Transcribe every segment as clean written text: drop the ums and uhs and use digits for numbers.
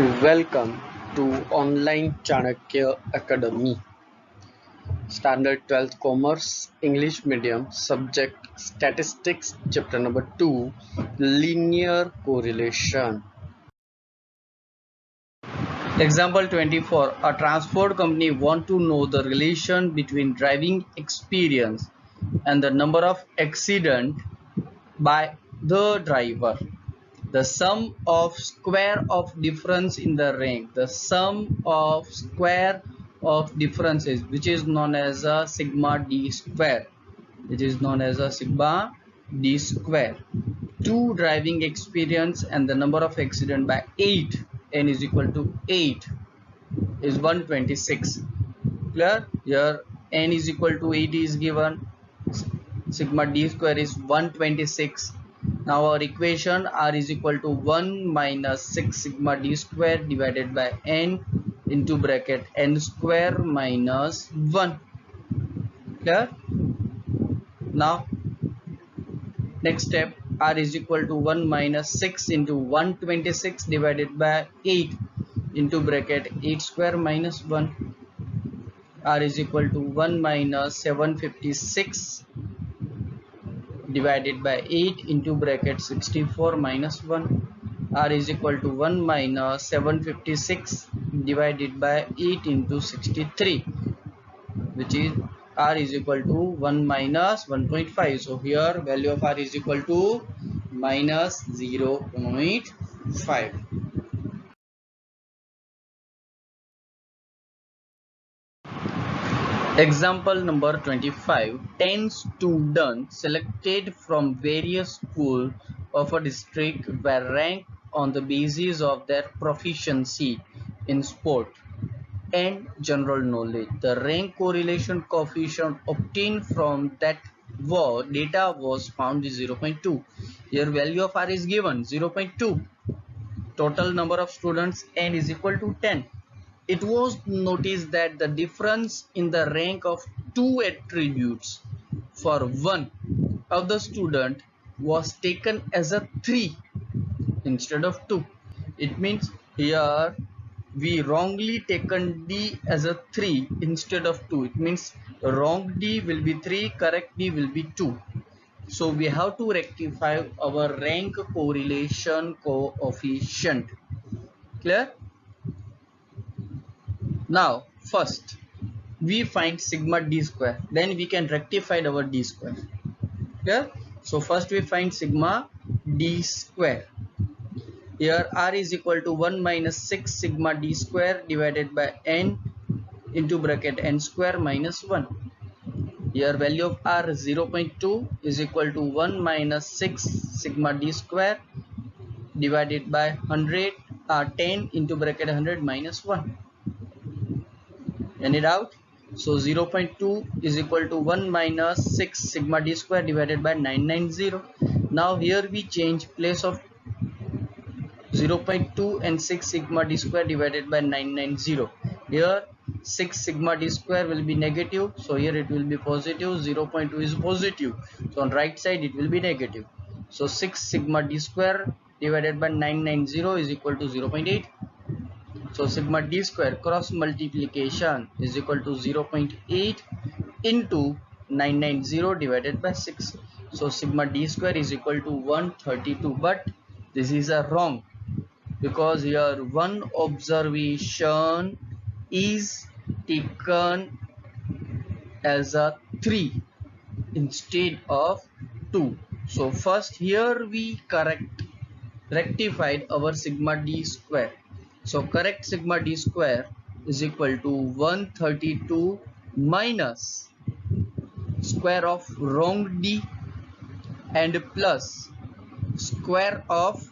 Welcome to Online Chanakya Academy. Standard 12th Commerce English Medium Subject Statistics Chapter number 2 Linear Correlation. Example 24. A transport company want to know the relation between driving experience and the number of accidents by the driver. The sum of square of difference in the rank, the sum of square of differences, which is known as a sigma d square, to driving experience and the number of accident by 8, n is equal to 8, is 126. Clear? Here n is equal to 8 is given, sigma d square is 126. Now our equation r is equal to 1 minus 6 sigma d square divided by n into bracket n square minus 1. Clear? Now next step, r is equal to 1 minus 6 into 126 divided by 8 into bracket 8 square minus 1. R is equal to 1 minus 756 divided by 8 into bracket 64 minus 1. R is equal to 1 minus 756 divided by 8 into 63, which is R is equal to 1 minus 1.5. So here value of R is equal to minus 0.5. Example number 25. 10 students selected from various schools of a district were ranked on the basis of their proficiency in sport and general knowledge. The rank correlation coefficient obtained from that data was found is 0.2. Here value of R is given 0.2. Total number of students n is equal to 10. It was noticed that the difference in the rank of two attributes for one of the student was taken as a 3 instead of 2. It means here we wrongly taken D as a 3 instead of 2. It means wrong D will be 3, correct D will be 2. So we have to rectify our rank correlation coefficient. Clear? Now first we find sigma d square, then we can rectify our d square. Clear? So first we find sigma d square. Here r is equal to 1 minus 6 sigma d square divided by n into bracket n square minus 1. Here value of r 0.2 is equal to 1 minus 6 sigma d square divided by 10 into bracket 100 minus 1. End it out. So 0.2 is equal to 1 minus 6 sigma d square divided by 990. Now here we change place of 0.2 and 6 sigma d square divided by 990. Here 6 sigma d square will be negative, so here it will be positive. 0.2 is positive, so on right side it will be negative. So 6 sigma d square divided by 990 is equal to 0.8. So sigma d square cross multiplication is equal to 0.8 into 990 divided by 6. So sigma d square is equal to 132, but this is a wrong, because here one observation is taken as a 3 instead of 2. So first here we rectified our sigma d square. So correct sigma d square is equal to 132 minus square of wrong d and plus square of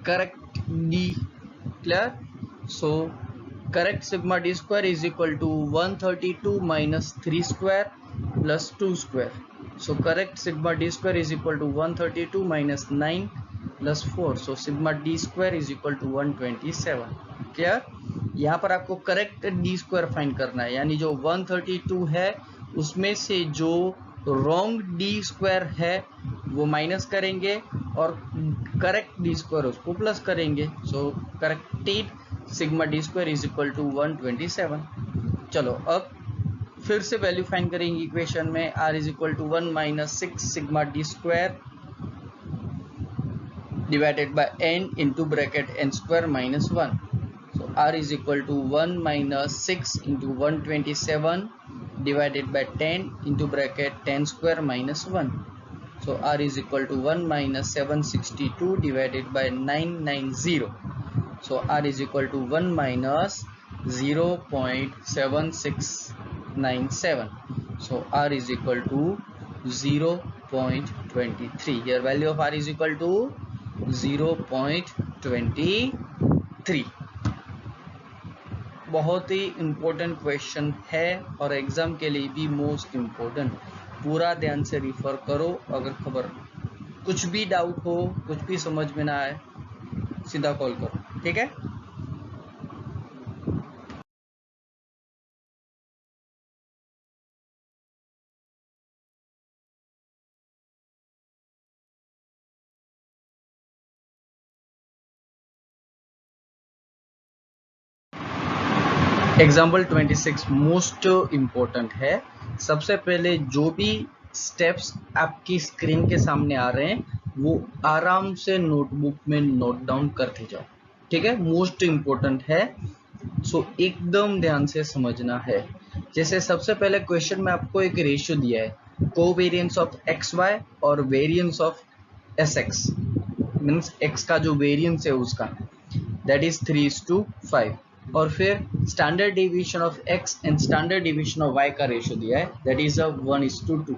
correct d. Clear? So correct sigma d square is equal to 132 minus 3 square plus 2 square. So correct sigma d square is equal to 132 minus 9 plus 4. So sigma d square is equal to 127. Clear? यहाँ पर आपको correct D square find करना है, यानी जो 132 है उसमें से जो रॉन्ग डी स्क्वायर है वो माइनस करेंगे और करेक्ट डी स्क्वायर उसको प्लस करेंगे. So corrected sigma D square is equal to 127। चलो अब फिर से वैल्यू फाइंड करेंगे इक्वेशन में, r is equal to 1 minus 6 sigma D square divided by n into bracket n square minus 1. So r is equal to 1 minus 6 into 127 divided by 10 into bracket 10 square minus 1. So r is equal to 1 minus 762 divided by 990. So r is equal to 1 minus 0.7697. So r is equal to 0.23. Here value of r is equal to 0.23। बहुत ही important question है और exam के लिए भी most important. पूरा ध्यान से refer करो। अगर खबर कुछ भी डाउट हो, कुछ भी समझ में ना आए, सीधा कॉल करो, ठीक है। एग्जाम्पल 26 मोस्ट इम्पोर्टेंट है। सबसे पहले जो भी स्टेप्स आपकी स्क्रीन के सामने आ रहे हैं वो आराम से नोटबुक में नोट डाउन करते जाओ, ठीक है। मोस्ट इम्पोर्टेंट है, सो एकदम ध्यान से समझना है। जैसे सबसे पहले क्वेश्चन में आपको एक रेशियो दिया है, कोवेरिएंस ऑफ एक्स वाई और variance of S x, means x का जो वेरिएंस है उसका, दैट इज 3:5। और फिर standard deviation of x and standard deviation of y का रेशियो दिया है, दैट इज 1:2।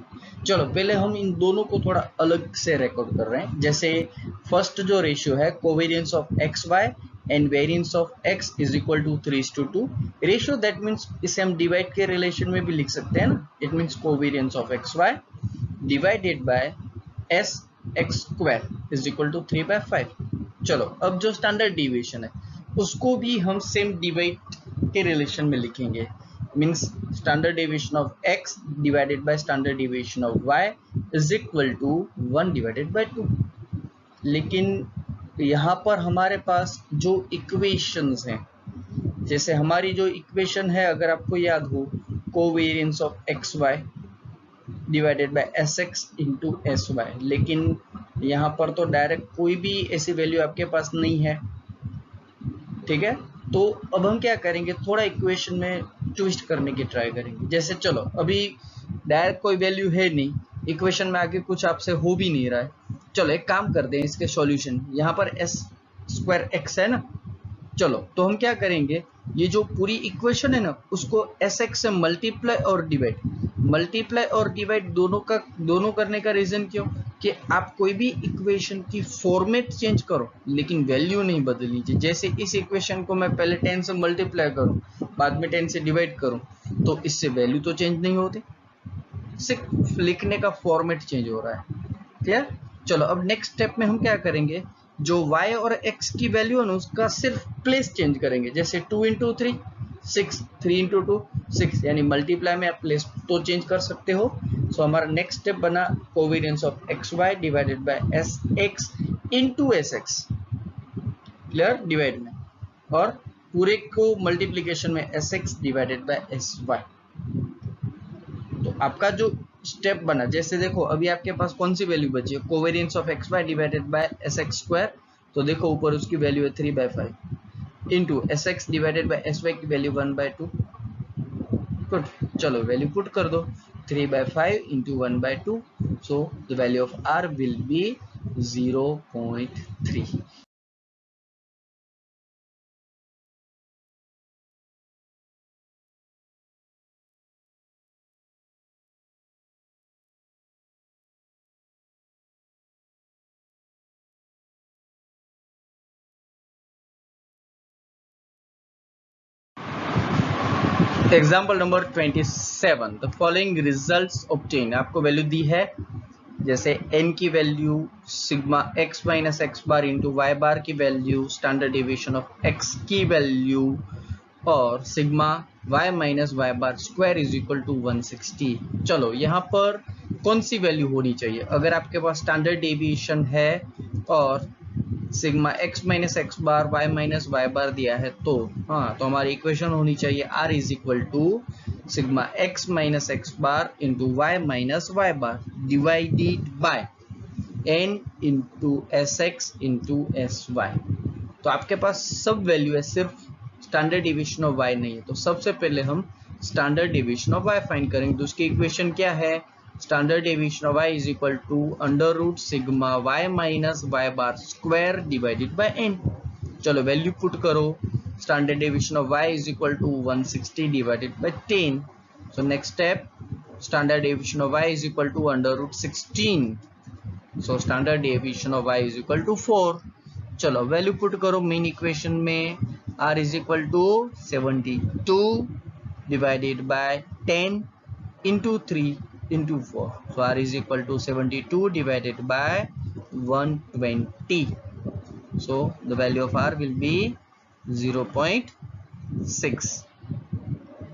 चलो पहले हम इन दोनों को थोड़ा अलग से रिकॉर्ड कर रहे हैं। जैसे फर्स्ट जो रेशियो है covariance of x y and variance of x is equal to 3:2 ratio, that means इसे हम डिवाइड के रिलेशन में भी लिख सकते हैं ना। It means covariance of x Y divided by S x square is equal to 3/5। चलो अब जो स्टैंडर्ड डेविएशन है उसको भी हम सेम डिवाइड के रिलेशन में लिखेंगे, means standard deviation of x divided by standard deviation of y is equal to 1/2। लेकिन यहाँ पर हमारे पास जो इक्वेशंस हैं, जैसे हमारी जो इक्वेशन है अगर आपको याद हो, covariance of x Y divided by S x into s y, लेकिन यहाँ पर तो डायरेक्ट कोई भी ऐसी वैल्यू आपके पास नहीं है, ठीक है। तो अब हम क्या करेंगे, थोड़ा इक्वेशन में ट्विस्ट करने की ट्राई करेंगे। जैसे चलो अभी डायरेक्ट कोई वैल्यू है नहीं, इक्वेशन में आगे कुछ आपसे हो भी नहीं रहा है, चलो एक काम करते हैं, इसके सॉल्यूशन, यहाँ पर एस स्क्वायर एक्स है ना। चलो तो हम क्या करेंगे, ये जो पूरी इक्वेशन है ना उसको एस एक्स से मल्टीप्लाई और डिवाइड दोनों करने का रीजन क्यों, कि आप कोई भी इक्वेशन की फॉर्मेट चेंज करो लेकिन वैल्यू नहीं बदलनी चाहिए। जैसे इस इक्वेशन को मैं पहले 10 से मल्टीप्लाई करूं, बाद में 10 से डिवाइड करूं, तो इससे वैल्यू तो चेंज नहीं होती, सिर्फ लिखने का फॉर्मेट चेंज हो रहा है, क्लियर। चलो अब नेक्स्ट स्टेप में हम क्या करेंगे, जो y और x की वैल्यू है ना उसका सिर्फ प्लेस चेंज करेंगे। जैसे 2 into 3 6, 3 into 2 6, यानी मल्टीप्लाई में आप प्लेस तो चेंज कर सकते हो। सो हमारा नेक्स्ट स्टेप बना covariance of x Y divided by S x into S x, clear, divide में, और पूरे को मल्टीप्लीकेशन में s x divided by S y. तो आपका जो स्टेप बना, जैसे देखो अभी आपके पास कौन सी वैल्यू बची है, covariance of x Y divided by S x square, तो देखो ऊपर उसकी वैल्यू है 3/5 into S x divided by S Y की वैल्यू 1/2। गुड, चलो वैल्यू पुट कर दो, 3/5 into 1/2, so the value of R will be 0.3। Example number 27, the following results obtain, आपको वैल्यू दी है, जैसे n की value sigma x minus x bar into Y बार की value, standard deviation of x की value, और sigma y minus y bar square is equal to 160। चलो यहाँ पर कौन सी वैल्यू होनी चाहिए, अगर आपके पास स्टैंडर्ड डेविएशन है और सिग्मा x माइनस एक्स बार y माइनस वाई बार दिया है, तो हाँ, तो हमारी इक्वेशन होनी चाहिए r is equal to sigma x minus x bar into y minus y bar divided by n into S x into s y. तो आपके पास सब वैल्यू है, सिर्फ स्टैंडर्ड डिवीजन ऑफ y नहीं है। तो सबसे पहले हम standard division of y find करेंगे। तो उसकी इक्वेशन क्या है? Standard division of y is equal to under root sigma y minus y bar square divided by n। चलो वैल्यू पुट करो। Standard division of y is equal to 160 divided by 10। So next step, standard division of y is equal to under root 16। So standard division of y is equal to 4। चलो value put करो main equation में। r is equal to 72 divided by 10 into 3 into 4. So r is equal to 72 divided by 120. So the value of r will be 0.6.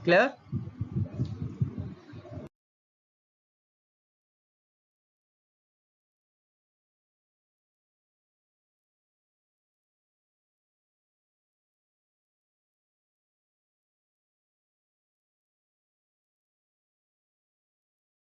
Clear?